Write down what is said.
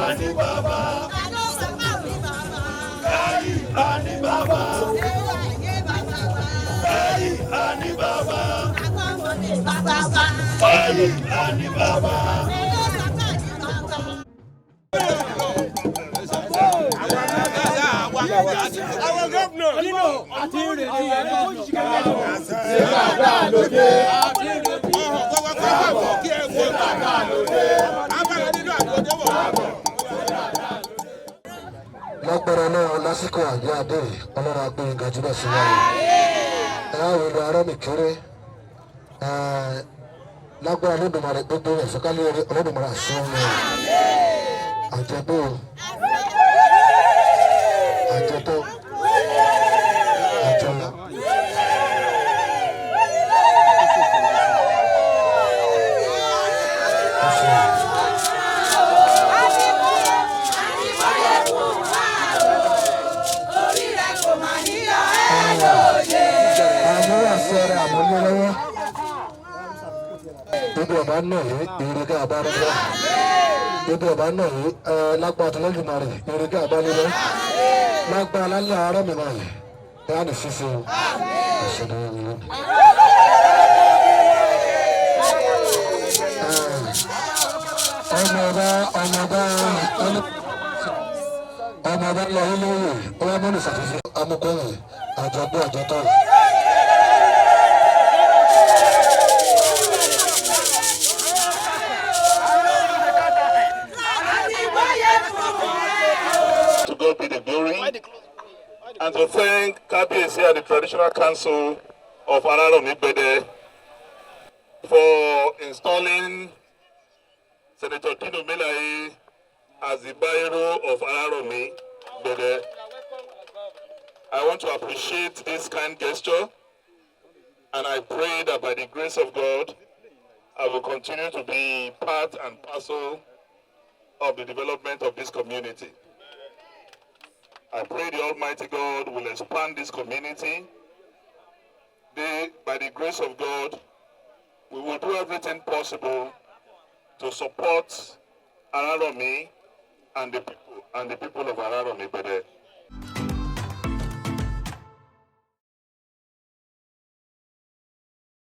Ani Baba. Hey, Ani Baba. Hey, Ani Baba. Hey, Ani Baba. Our governor, Dino, lágbára náà lásìkò àgbẹ̀ àdé ọlọ́run agbóyin gàdúrà sí wa ẹ̀yà òòlù ará mi kéré lágbára lódùmarè gbogbo ẹ̀fọ́ kálí olódùmarè àṣọ ọmọ àjẹbó àjẹtó àjọlá. Ibi ọba náà yìí ìrìgá àbálẹ́lẹ́. Ibi ọba náà yìí lágbára tó lọ́dún máa rẹ̀ ìrìgá àbálẹ́lẹ́. Lágbára lálẹ́ àárọ̀ mi máa yìí bẹ́ẹ̀ ni fífi ìṣẹ̀lẹ̀ ìlú. Ọmọọba lọ ilé ìwé ọba mọ́nì ṣàtúnṣe amúkọ́rẹ̀ àjọgbé àjọtọ̀. To God be the glory, and to thank Chieftaincy and the Traditional Council of Araromi for installing Senator Dino as the Bairo of Araromi. I want to appreciate this kind gesture, and I pray that by the grace of God, I will continue to be part and parcel of the development of this community. I pray the Almighty God will expand this community. By the grace of God, we will do everything possible to support Araromi and the people of Araromi.